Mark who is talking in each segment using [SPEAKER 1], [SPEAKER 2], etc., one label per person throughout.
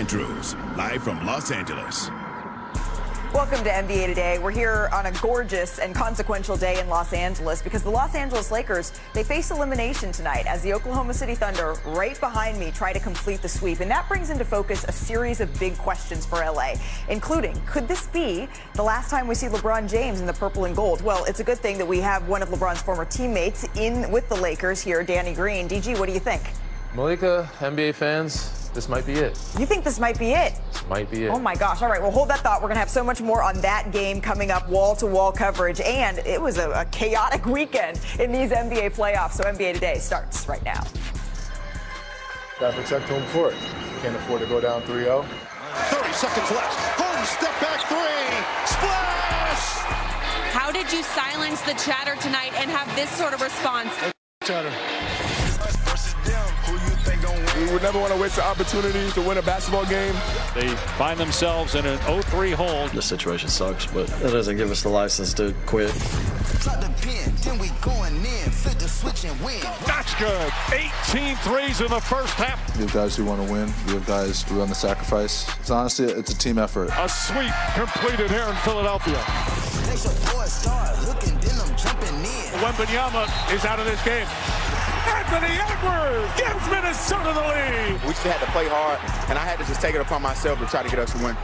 [SPEAKER 1] Drews, live from Los Angeles.
[SPEAKER 2] Welcome to NBA Today. We're here on a gorgeous and consequential day in Los Angeles because the Los Angeles Lakers, they face elimination tonight as the Oklahoma City Thunder, right behind me, try to complete the sweep. And that brings into focus a series of big questions for LA, including, could this be the last time we see LeBron James in the purple and gold? Well, it's a good thing that we have one of LeBron's former teammates in with the Lakers here, Danny Green. DG, what do you think?
[SPEAKER 3] Malika, NBA fans, this might be it.
[SPEAKER 2] You think this might be it?
[SPEAKER 3] This might be it.
[SPEAKER 2] Oh my gosh. All right, well, hold that thought. We're going to have so much more on that game coming up, wall-to-wall coverage. And it was a chaotic weekend in these NBA playoffs. So NBA Today starts right now.
[SPEAKER 4] Got to protect home court. Can't afford to go down 3-0.
[SPEAKER 5] 30 seconds left. Home step back three. Splash!
[SPEAKER 6] How did you silence the chatter tonight and have this sort of response?
[SPEAKER 5] Chatter.
[SPEAKER 4] We would never want to waste the opportunity to win a basketball game.
[SPEAKER 7] They find themselves in an 0-3 hole.
[SPEAKER 8] The situation sucks, but that doesn't give us the license to quit.
[SPEAKER 5] Drop the pin, then we going in. Flip the switch and win.
[SPEAKER 7] That's good. 18 threes in the first half.
[SPEAKER 4] We have guys who want to win. We have guys who run the sacrifice. It's honestly, it's a team effort.
[SPEAKER 7] A sweep completed here in Philadelphia.
[SPEAKER 5] Make your boys start hooking, then I'm jumping in.
[SPEAKER 7] Wembanyama is out of this game. Anthony Edwards gives Minnesota the lead.
[SPEAKER 9] We just had to play hard, and I had to just take it upon myself to try to get us a win.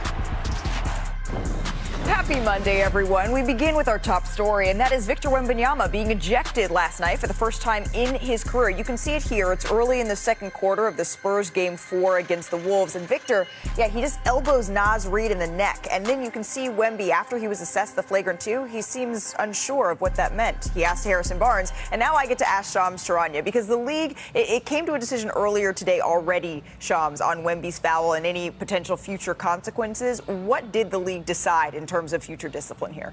[SPEAKER 2] Happy Monday, everyone. We begin with our top story, and that is Victor Wembanyama being ejected last night for the first time in his career. You can see it here. It's early in the second quarter of the Spurs Game 4 against the Wolves. And Victor, he just elbows Naz Reid in the neck. And then you can see Wemby, after he was assessed the flagrant 2, he seems unsure of what that meant. He asked Harrison Barnes, and now I get to ask Shams Charania, because the league, it came to a decision earlier today already, Shams, on Wemby's foul and any potential future consequences. What did the league decide in terms of future discipline here?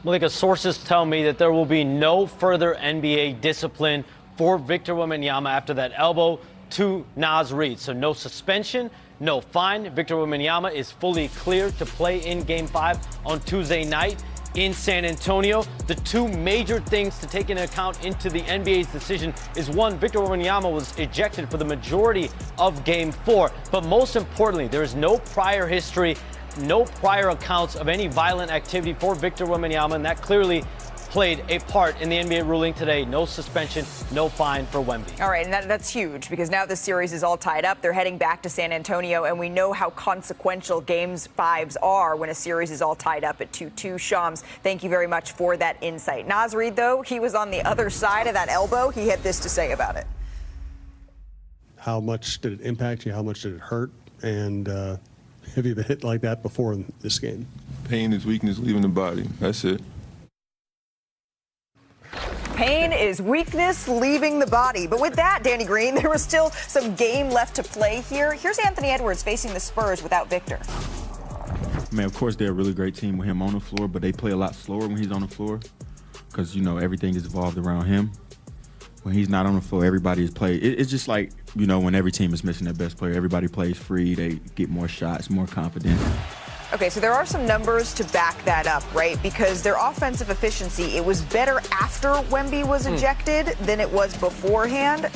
[SPEAKER 10] Malika, sources tell me that there will be no further NBA discipline for Victor Wembanyama after that elbow to Naz Reid. So no suspension, no fine. Victor Wembanyama is fully cleared to play in Game 5 on Tuesday night in San Antonio. The two major things to take into account into the NBA's decision is, one, Victor Wembanyama was ejected for the majority of Game 4. But most importantly, there is no prior history, no prior accounts of any violent activity for Victor Wembanyama, and that clearly played a part in the NBA ruling today. No suspension, no fine for Wemby.
[SPEAKER 2] All right, and that's huge because now this series is all tied up. They're heading back to San Antonio, and we know how consequential Games 5s are when a series is all tied up at 2-2. Shams, thank you very much for that insight. Naz Reid, though, he was on the other side of that elbow. He had this to say about it.
[SPEAKER 11] How much did it impact you? How much did it hurt? And have you been hit like that before in this game?
[SPEAKER 4] Pain is weakness leaving the body. That's it.
[SPEAKER 2] Pain is weakness leaving the body. But with that, Danny Green, there was still some game left to play here. Here's Anthony Edwards facing the Spurs without Victor.
[SPEAKER 12] I mean, of course, they're a really great team with him on the floor, but they play a lot slower when he's on the floor because, everything is evolved around him. When he's not on the floor, everybody is playing. It's just like, when every team is missing their best player, everybody plays free, they get more shots, more confident.
[SPEAKER 2] Okay, so there are some numbers to back that up, right? Because their offensive efficiency, it was better after Wemby was ejected than it was beforehand.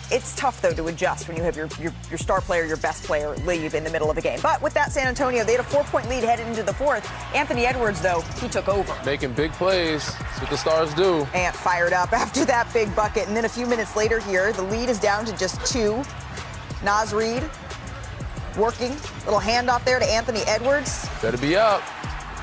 [SPEAKER 2] It's tough, though, to adjust when you have your star player, your best player, leave in the middle of a game. But with that, San Antonio, they had a 4-point lead headed into the fourth. Anthony Edwards, though, he took over.
[SPEAKER 3] Making big plays. That's what the Stars do.
[SPEAKER 2] Ant fired up after that big bucket. And then a few minutes later here, the lead is down to just 2. Naz Reid working. Little handoff there to Anthony Edwards.
[SPEAKER 3] Better be up.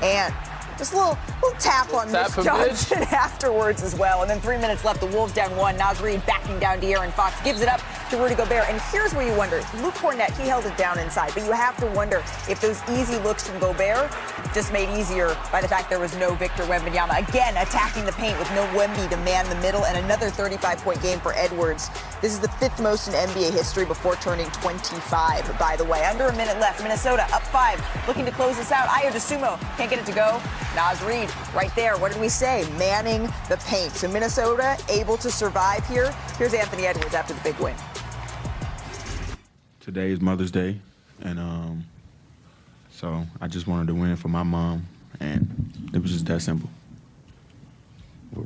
[SPEAKER 2] And just a little tap on Mitch Johnson afterwards as well. And then 3 minutes left. The Wolves down 1. Naz Reid backing down De'Aaron Fox. Gives it up to Rudy Gobert. And here's where you wonder. Luke Cornett, he held it down inside. But you have to wonder if those easy looks from Gobert just made easier by the fact there was no Victor Wembanyama. Again, attacking the paint with no Wemby to man the middle. And another 35-point game for Edwards. This is the 5th most in NBA history before turning 25, by the way. Under a minute left. Minnesota up 5. Looking to close this out. Ayo DeSumo can't get it to go. Naz Reid right there. What did we say? Manning the paint. So Minnesota able to survive here. Here's Anthony Edwards after the big win.
[SPEAKER 12] Today is Mother's Day, and so I just wanted to win for my mom, and it was just that simple.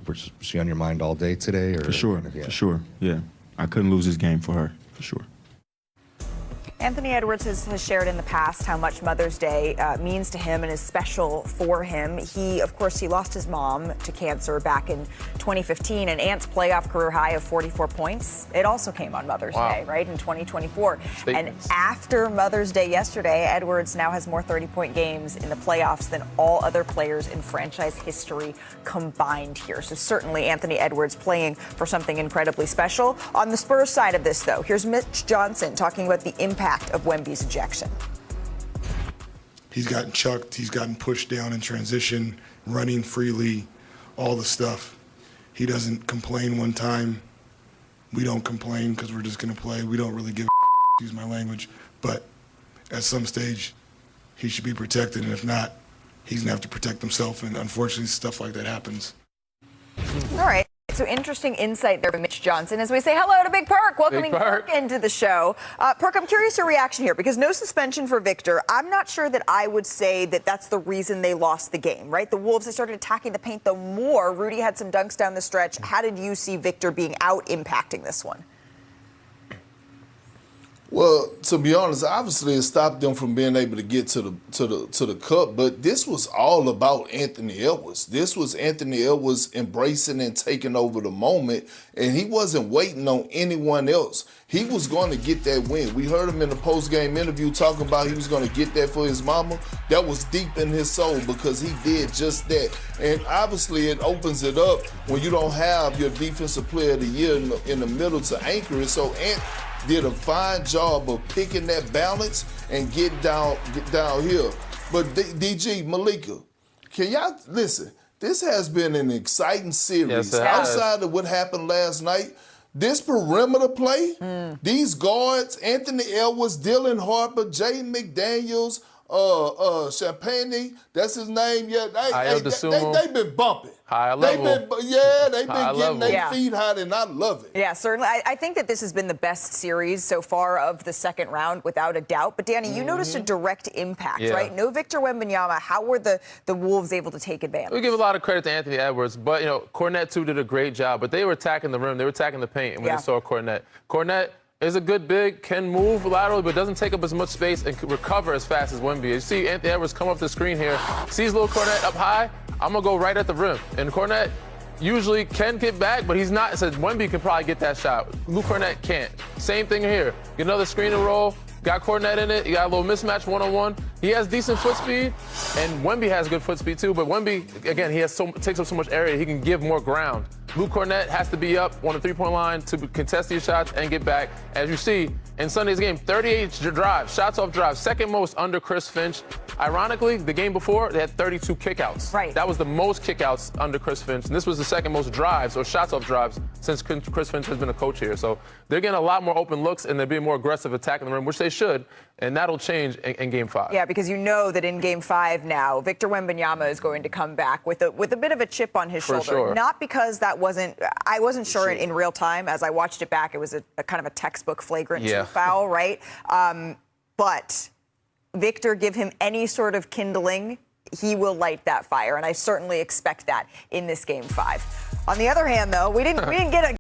[SPEAKER 13] Was she on your mind all day today? Or
[SPEAKER 12] for sure, yeah. I couldn't lose this game for her, for sure.
[SPEAKER 2] Anthony Edwards has shared in the past how much Mother's Day means to him and is special for him. He lost his mom to cancer back in 2015, and Ant's playoff career high of 44 points. It also came on Mother's Day, right, in 2024.
[SPEAKER 3] Statements.
[SPEAKER 2] And after Mother's Day yesterday, Edwards now has more 30-point games in the playoffs than all other players in franchise history combined here. So certainly Anthony Edwards playing for something incredibly special. On the Spurs side of this, though, here's Mitch Johnson talking about the impact of Wemby's ejection.
[SPEAKER 13] He's gotten chucked, he's gotten pushed down in transition, running freely, all the stuff. He doesn't complain one time. We don't complain because we're just going to play. We don't really give a use my language. But at some stage, he should be protected, and if not, he's going to have to protect himself, and unfortunately, stuff like that happens.
[SPEAKER 2] All right. So interesting insight there from Mitch Johnson as we say hello to Big Perk, welcoming Perk into the show. Perk, I'm curious your reaction here because no suspension for Victor. I'm not sure that I would say that that's the reason they lost the game, right? The Wolves, they started attacking the paint, though, more. Rudy had some dunks down the stretch. How did you see Victor being out impacting this one?
[SPEAKER 14] Well, to be honest, obviously it stopped them from being able to get to the cup, but this was all about Anthony Edwards. This was Anthony Edwards embracing and taking over the moment, and he wasn't waiting on anyone else. He was going to get that win. We heard him in the post-game interview talking about he was going to get that for his mama. That was deep in his soul because he did just that. And obviously it opens it up when you don't have your defensive player of the year in the middle to anchor it. So Ant did a fine job of picking that balance and get down here. But DG, Malika, can y'all listen? This has been an exciting series.
[SPEAKER 3] Yes,
[SPEAKER 14] outside of what happened last night. This perimeter play, these guards, Anthony Edwards, Dylan Harper, Jay McDaniels, Champagne, that's his name. Yeah, they've been bumping.
[SPEAKER 3] High level.
[SPEAKER 14] They've been getting their feet hot, and I love it.
[SPEAKER 2] Yeah, certainly. I think that this has been the best series so far of the second round, without a doubt. But, Danny, you noticed a direct impact, right? No Victor Wembanyama. How were the Wolves able to take advantage?
[SPEAKER 3] We give a lot of credit to Anthony Edwards, but, Cornette, too, did a great job. But they were attacking the rim. They were attacking the paint, and when they saw Cornette. Cornette is a good big, can move laterally, but doesn't take up as much space and can recover as fast as Wemby. You see Anthony Edwards come off the screen here, sees little Cornette up high, I'm going to go right at the rim. And Cornette usually can get back, but he's not. Said Wemby can probably get that shot. Luke Cornette can't. Same thing here. Get another screen and roll. Got Cornette in it. You got a little mismatch one-on-one. He has decent foot speed, and Wemby has good foot speed too. But Wemby, again, takes up so much area. He can give more ground. Luke Cornette has to be up on the three-point line to contest these shots and get back. As you see in Sunday's game, 38 drives, shots off drives, second most under Chris Finch. Ironically, the game before, they had 32 kickouts.
[SPEAKER 2] Right.
[SPEAKER 3] That was the most kickouts under Chris Finch, and this was the second most drives or shots off drives since Chris Finch has been a coach here. So they're getting a lot more open looks, and they're being more aggressive attacking the rim, which they should, and that'll change in Game 5.
[SPEAKER 2] Yeah, because you know that in Game 5 now, Victor Wembanyama is going to come back with a bit of a chip on his shoulder.
[SPEAKER 3] Sure.
[SPEAKER 2] Not because I wasn't sure in real time. As I watched it back, it was a kind of a textbook flagrant 2 foul, right? But Victor, give him any sort of kindling, he will light that fire, and I certainly expect that in this Game 5. On the other hand, though, we didn't get a